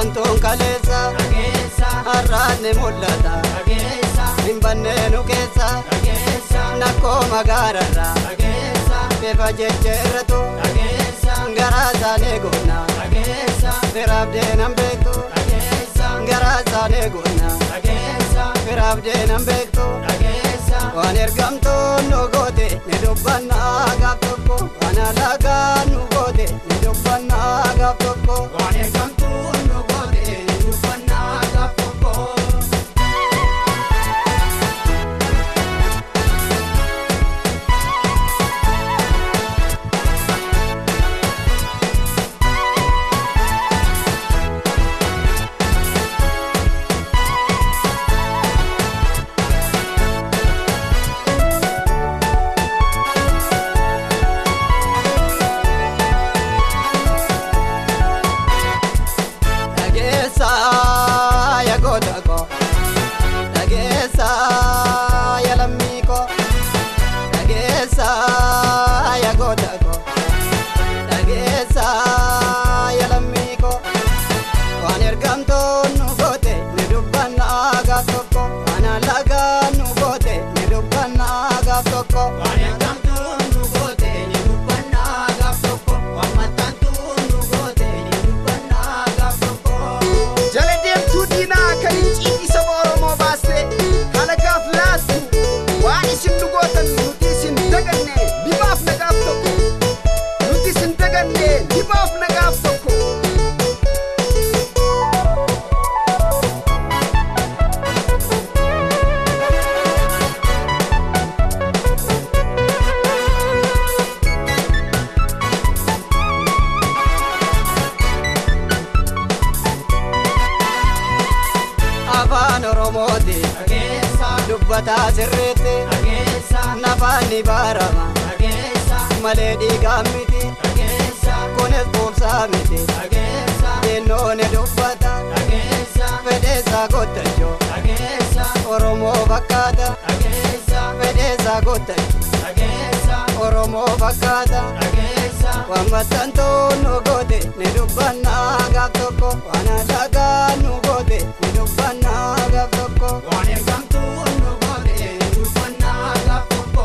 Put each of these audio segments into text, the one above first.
Gantoon kaleessa har'aanne mul'ata hin banneenu keessa nakkoo magaararra beefa jejjeerratu garaa isaanii goona firaaf deenan beektu garaa isaanii goona firaaf deenan beektu waan ergamtuun nu goote ni dubbannaa gaaf tokko waan alagaan nu goote ni dubbannaa gaaf tokko waan ergamtuun nu goote ni dubbannaa gaaf tokko. Dubbataa sirreetti nafaanni baarama malee dhiigaa miti kunis quubsaa miti yennoon dubbata fedheessaa gottachoo Oromoo fakkaata fedheessaa gottachoo Oromoo fakkaata waan maxxantuun nu goote ni dubbannaa gaaf tokko waan alagaan nu goote ni dubbannaa gaaf tokko waan ergamtuun nu goote ni dubbannaa gaaf tokko.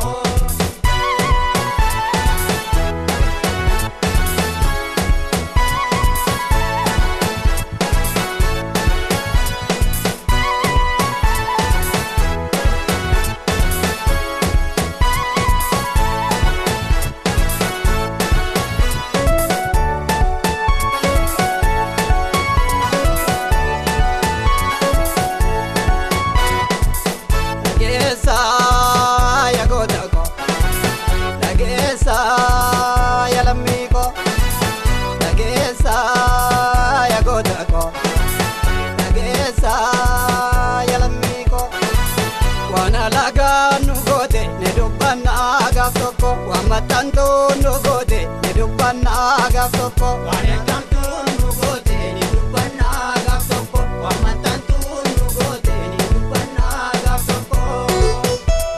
Maxxantuun nu goote ni dubbannaa gaaf tokko waan ergamtuun nu goote ni dubbannaa gaaf tokko waan maxxantuun nu goote ni dubbannaa gaaf tokko.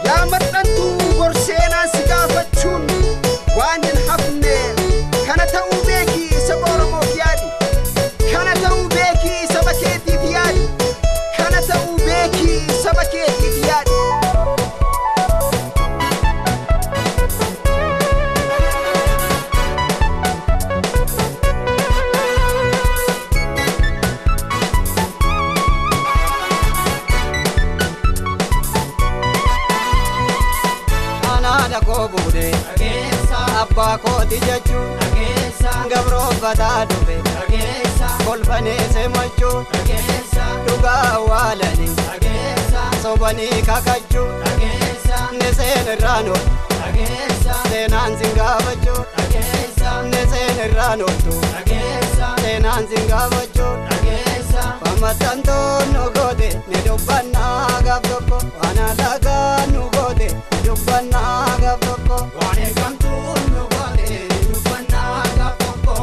Yaa maxxantuu gorseenaan si gaafachuun waan hin hafne kana ta'uu beekii saba Oromoof yaadi kana ta'uu beekii saba keetiif yaadi kana ta'uu beekii saba keetiif yaadi. Abbaa kooti jechuun gabroofataa dhufe kolfanii simachuun dhugaa awwaalanii sobanii kakachuun ni seenirraan ooltu seenaan sin gaafachuun ni seenirraan ooltu seenaan sin gaafachuun waan maxxantuun nu goote ni dubbannaa gaaf tokko waan alagaan nu goote ni dubbannaa gaaf tokko waan ergamtuun nu goote ni dubbannaa gaaf tokko.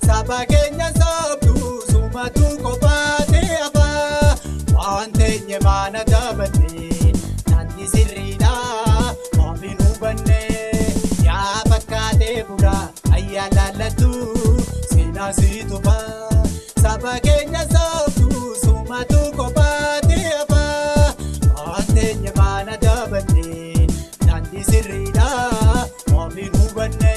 Sabagenya sabdu sumatu kopate apa wantenya mana dabane nanti sirrida mabinu banne ya bakade bura ayala latu sinasitu ba sabagenya sabdu sumatu kopate apa wantenya mana dabane nanti sirrida mabinu banne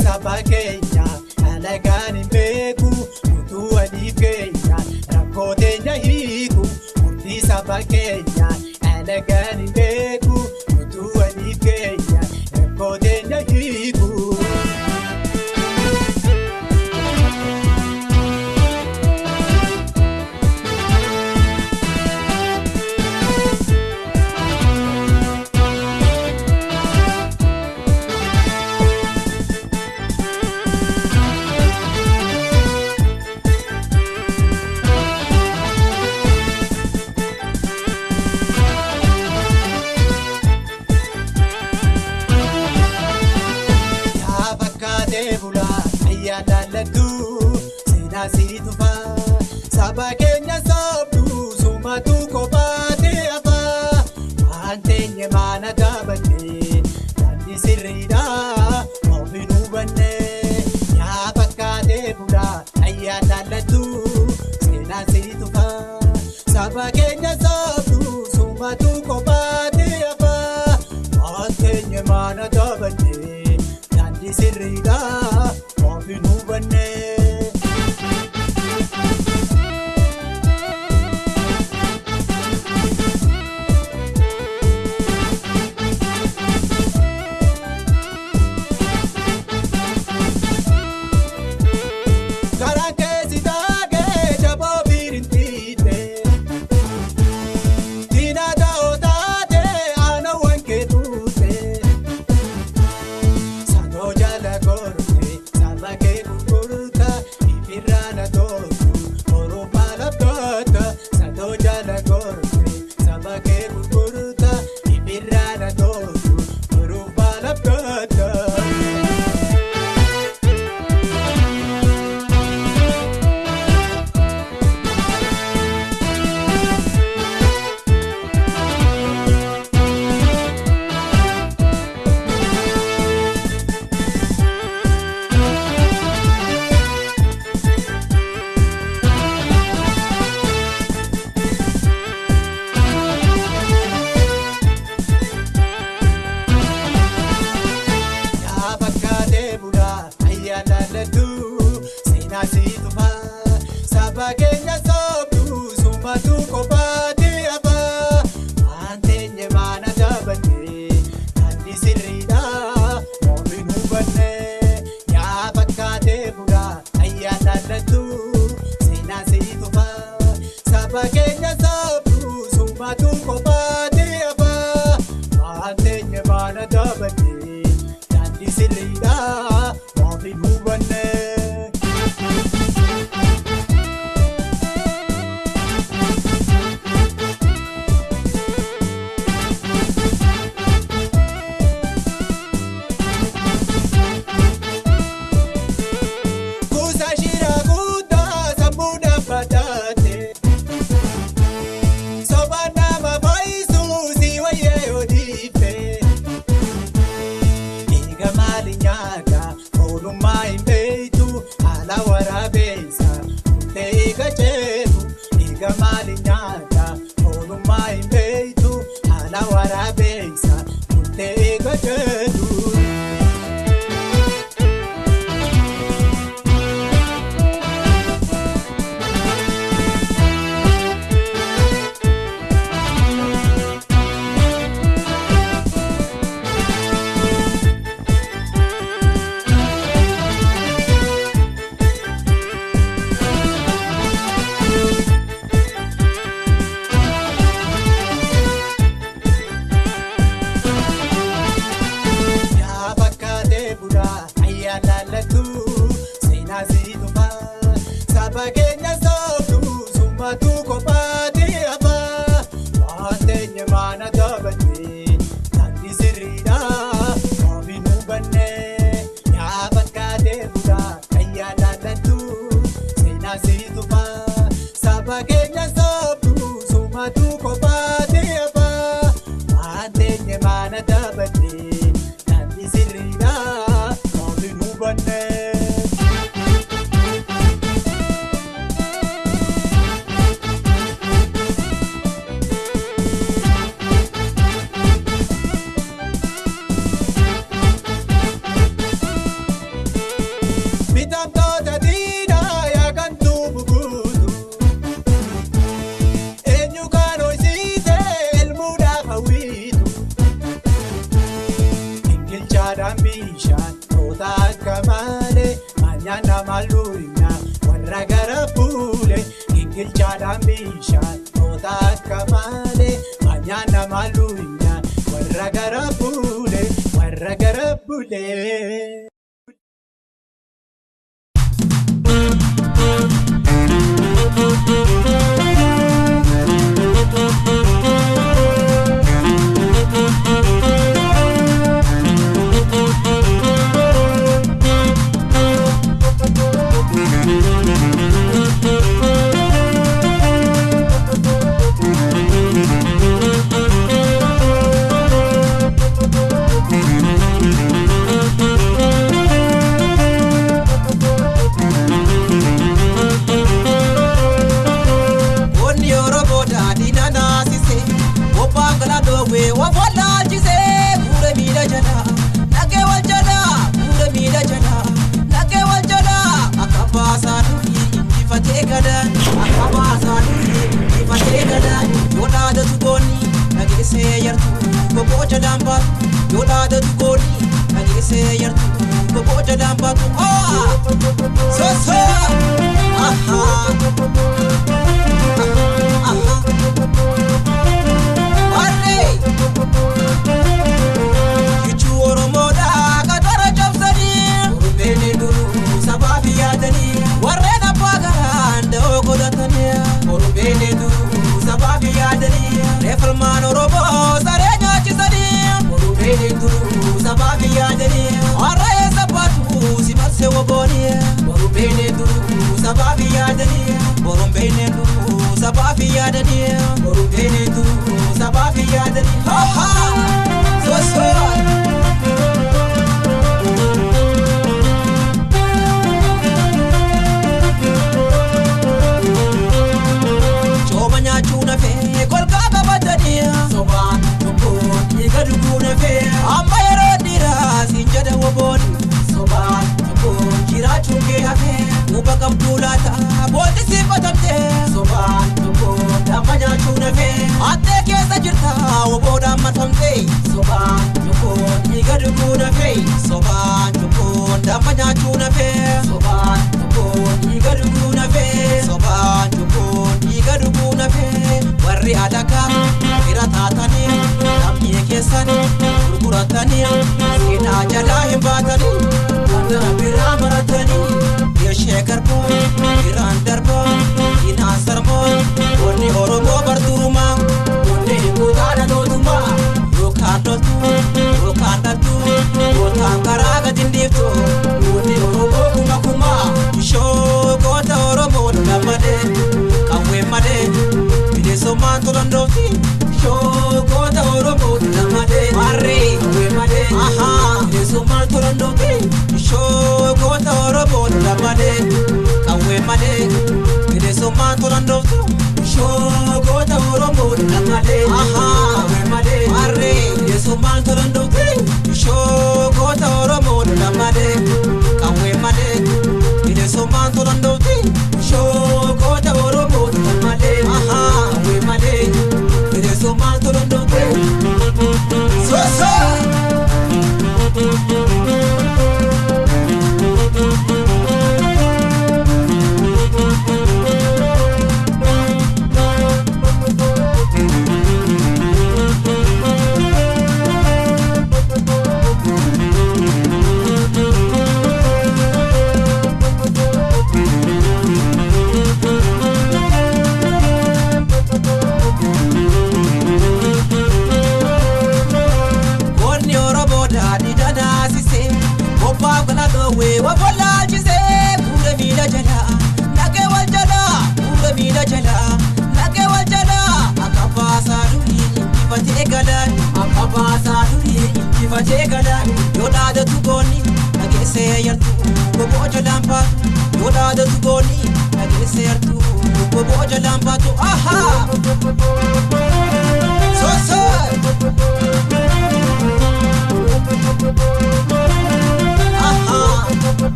Sabagenya alagani beku mutu adikenya rakotenya hiku muti sabagenya alagani beku mutu adikenya rakotenya hiku Sinasitu fa sabagenya sabdu sumatu kopate apa antenya mana dabane nanti sirrida mabinu banne ya bakade bura ayata latu sinasitu fa sabagenya sabdu sumatu kopate apa antenya mana dabane nanti sirrida mabinu banne Sabagenya sabdu sumatu kopate apa antenya mana dabane nanti sirrida mabinu banne ya bakade bura ayala latu sinasitu fa sabagenya sabdu sumatu kopate apa antenya mana dabane nanti sirrida mabinu banne Gilchaadhaan bishaan toota akka malee maanyaan maluuna warra gara fuule. Gilchaadhaan bishaan toota akka malee maanyaan maluuna warra gara fuule warra gara fuule.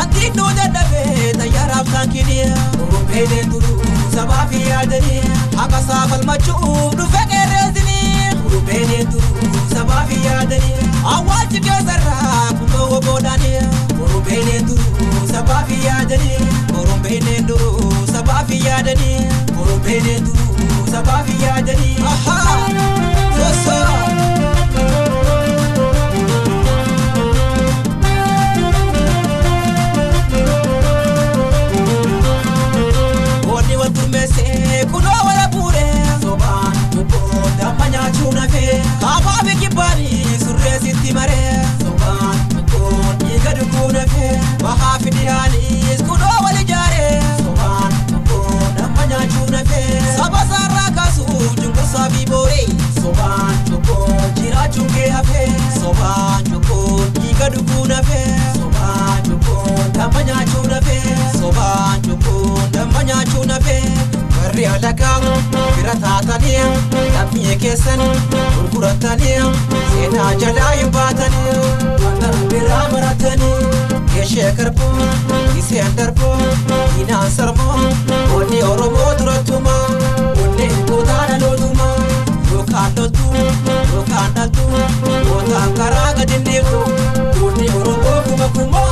Anti no da da be, ta yara aftan kinia, oro pede duru. sabafi yaadani akasa falmachu dhufe qeerreesini qurubeene duru sabafi yaadani awwaalchi keessarraa kunoo boodani qurubeene duru sabafi yaadani qurubeene duru sabafi yaadani qurubeene duru sabafi yaadani aha so kuno wala pure soba tuko damanya chuna fe aba be kibari surre sitti mare soba tuko igadu kuna fe wahafi diani kuno wala jare soba tuko damanya chuna fe saba sarra kasu jungo sabi bore soba tuko jira chunge hafe soba tuko igadu kuna fe soba tuko damanya chuna fe soba tuko damanya chuna fe Rialakam, Piratatania, Tapie Kesan, Urkuratania, Sena Jalay Batania, Piramaratani, Yeshakarpo, Isandarpo, Ina Sarmo, Oni Oromo Tratuma, Oni Kodana Loduma, Lokandatu, Lokandatu, Otakaraga Dindigo, Oni Oromo Kumakuma,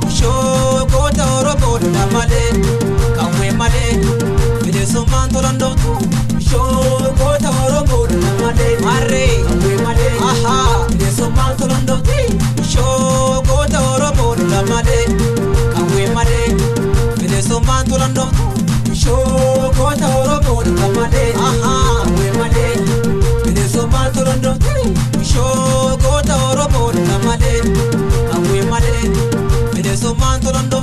Show Kota Oromo Namade, Kawe Made. Soman tolando tu show kota oromo made mare made aha de soman tolando ti show kota oromo made kawe made de soman tolando tu show kota oromo made aha kawe made de soman tolando ti show kota oromo made kawe made de soman tolando